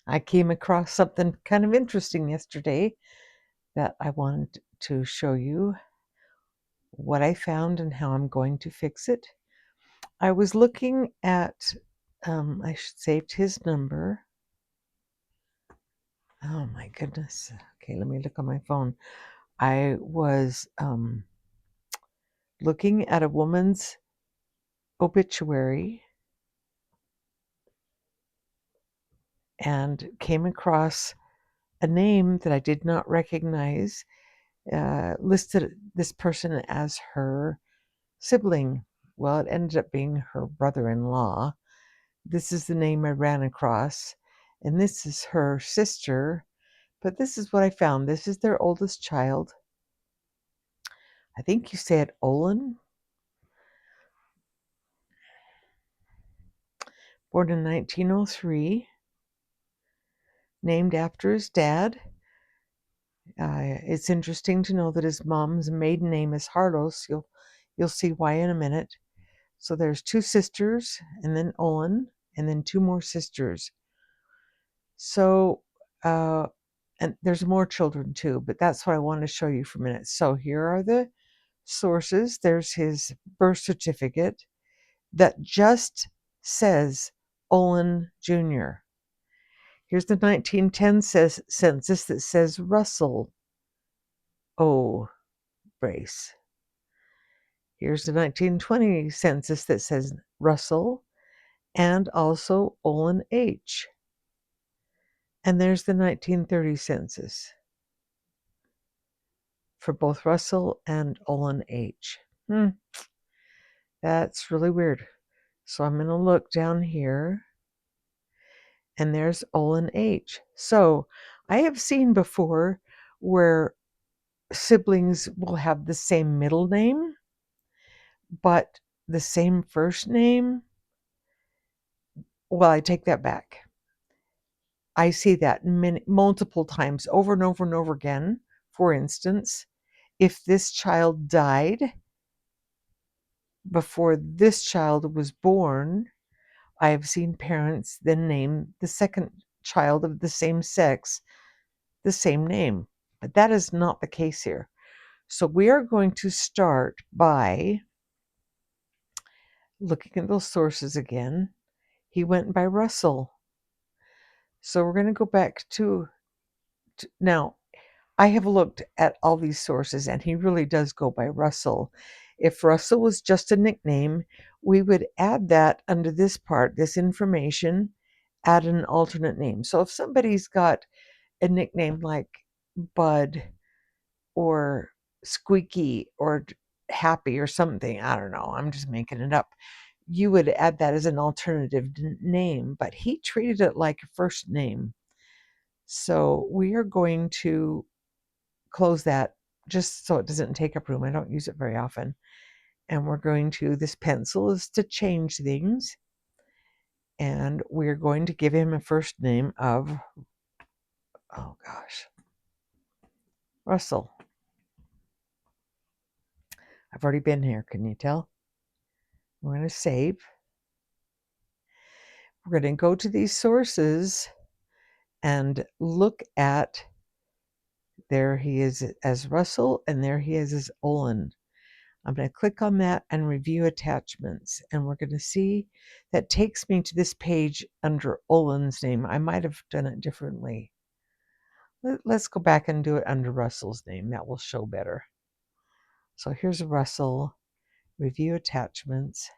I came across something kind of interesting yesterday that I wanted to show you what I found and how I'm going to fix it. I was looking at, I saved his number. Oh my goodness. Okay, let me look on my phone. I was looking at a woman's obituary and came across a name that I did not recognize, listed this person as her sibling. Well, it ended up being her brother-in-law. This is the name I ran across, and this is her sister. But this is what I found. This is their oldest child. I think you say it Olin, born in 1903, named after his dad. It's interesting to know that his mom's maiden name is Harlos. You'll see why in a minute. So there's two sisters, and then Olin, and then two more sisters. So, and there's more children too, but that's what I want to show you for a minute. So here are the sources. There's his birth certificate that just says Olin Jr. Here's the 1910 census that says Russell O. Brace. Here's the 1920 census that says Russell and also Olin H. And there's the 1930 census for both Russell and Olin H. That's really weird. So I'm going to look down here, and there's Olin H. So I have seen before where siblings will have the same middle name, but the same first name. Well, I take that back. I see that multiple times over and over and over again. For instance, if this child died before this child was born, I have seen parents then name the second child of the same sex the same name. But that is not the case here. So we are going to start by looking at those sources again. He went by Russell. So we're going to go back to now, I have looked at all these sources, and he really does go by Russell. If Russell was just a nickname, we would add that under this part, this information, add an alternate name. So if somebody's got a nickname like Bud or Squeaky or Happy or something, I don't know, I'm just making it up, you would add that as an alternative name, but he treated it like a first name. So we are going to close that just so it doesn't take up room. I don't use it very often. And we're going to, this pencil is to change things. And we're going to give him a first name of, oh gosh, Russell. I've already been here, can you tell? We're going to save. We're going to go to these sources and look at, there he is as Russell, and there he is as Olin. I'm going to click on that and review attachments, and we're going to see that takes me to this page under Olin's name. I might have done it differently. Let's go back and do it under Russell's name. That will show better. So here's Russell, review attachments.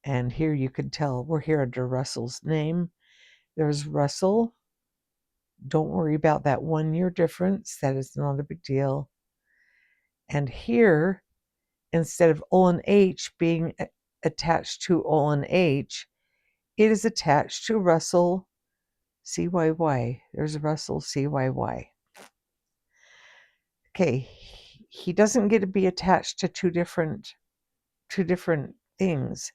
And here you can tell we're here under Russell's name. There's Russell. Don't worry about that 1 year difference. That is not a big deal. And here, instead of Olin H being attached to Olin H, it is attached to Russell CYY. There's Russell CYY. Okay, he doesn't get to be attached to two different things.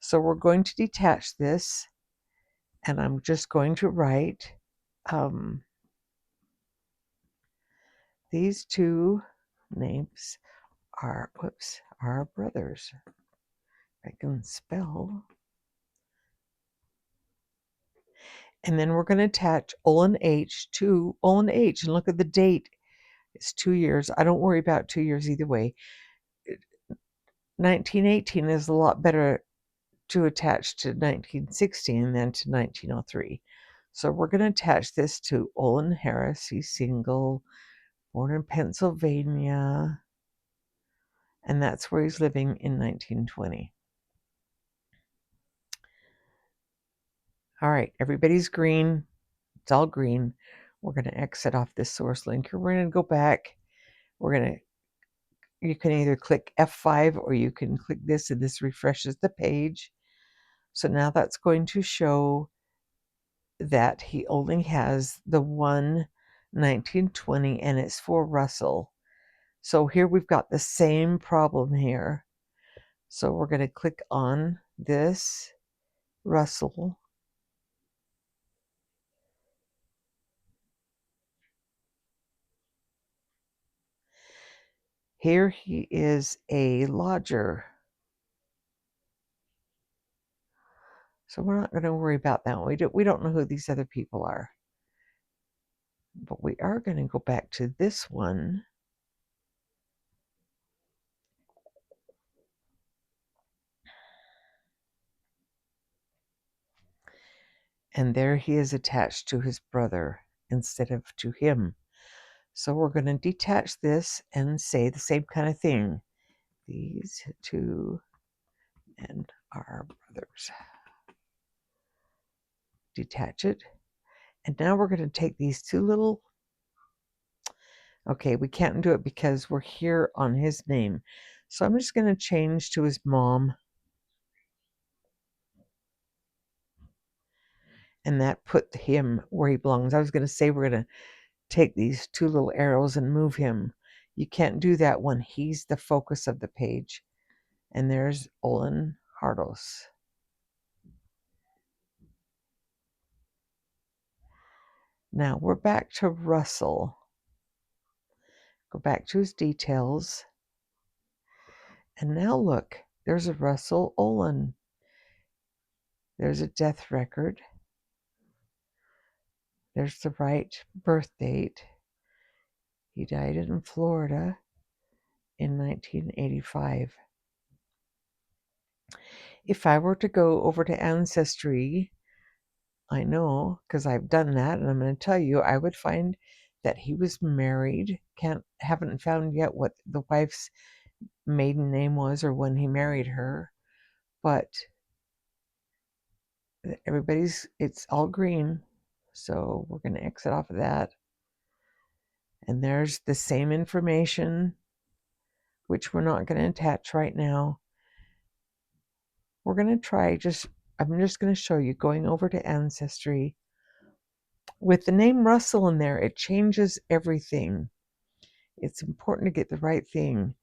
So we're going to detach this, and I'm just going to write these two names are brothers. I can spell. And then we're going to attach Olin H to Olin H. And look at the date. It's 2 years. I don't worry about 2 years either way. 1918 is a lot better to attach to 1916 than to 1903. So we're going to attach this to Olin Harris. He's single, born in Pennsylvania, and that's where he's living in 1920. All right, everybody's green. It's all green. We're going to exit off this source link. We're going to go back. You can either click F5 or you can click this, and this refreshes the page. So now that's going to show that he only has the one 1920, and it's for Russell. So here we've got the same problem here. So we're going to click on this Russell. Here he is a lodger. So we're not going to worry about that one. We don't know who these other people are. But we are going to go back to this one. And there he is attached to his brother instead of to him. So we're going to detach this and say the same kind of thing. These two and our brothers. Detach it. And now we're going to take these two little... Okay, we can't do it because we're here on his name. So I'm just going to change to his mom. And that put him where he belongs. I was going to say we're going to take these two little arrows and move him. You can't do that when he's the focus of the page. And there's Olin Hardos. Now we're back to Russell. Go back to his details. And now look, there's a Russell Olin. There's a death record. There's the right birth date. He died in Florida in 1985. If I were to go over to Ancestry, I know, because I've done that, and I'm going to tell you, I would find that he was married. Haven't found yet what the wife's maiden name was or when he married her, but it's all green, so we're going to exit off of that. And there's the same information, which we're not going to attach right now. We're going to try I'm just going to show you going over to Ancestry. With the name Russell in there, it changes everything. It's important to get the right thing.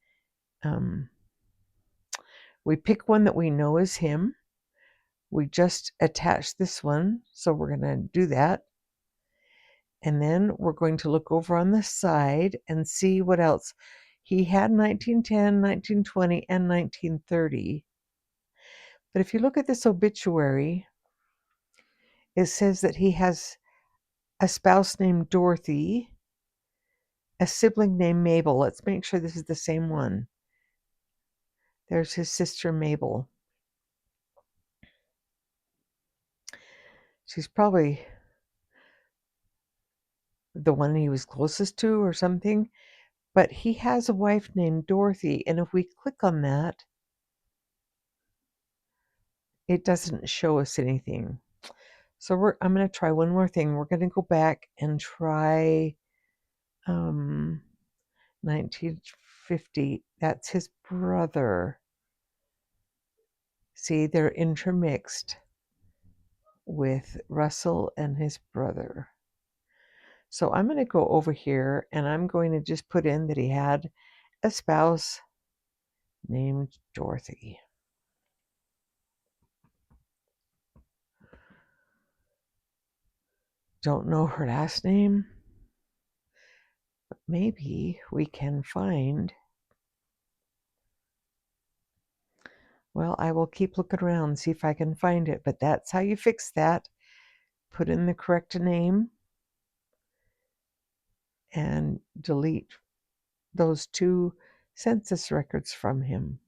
We pick one that we know is him. We just attach this one, so we're going to do that. And then we're going to look over on the side and see what else. He had 1910, 1920, and 1930. But if you look at this obituary, it says that he has a spouse named Dorothy, a sibling named Mabel. Let's make sure this is the same one. There's his sister Mabel. She's probably the one he was closest to or something. But he has a wife named Dorothy, and if we click on that, it doesn't show us anything. So I'm going to try one more thing. We're going to go back and try 1950. That's his brother. See, they're intermixed with Russell and his brother. So I'm going to go over here and I'm going to just put in that he had a spouse named Dorothy. Don't know her last name, but maybe we can find. Well, I will keep looking around and see if I can find it, but that's how you fix that. put in the correct name and delete those 2 census records from him.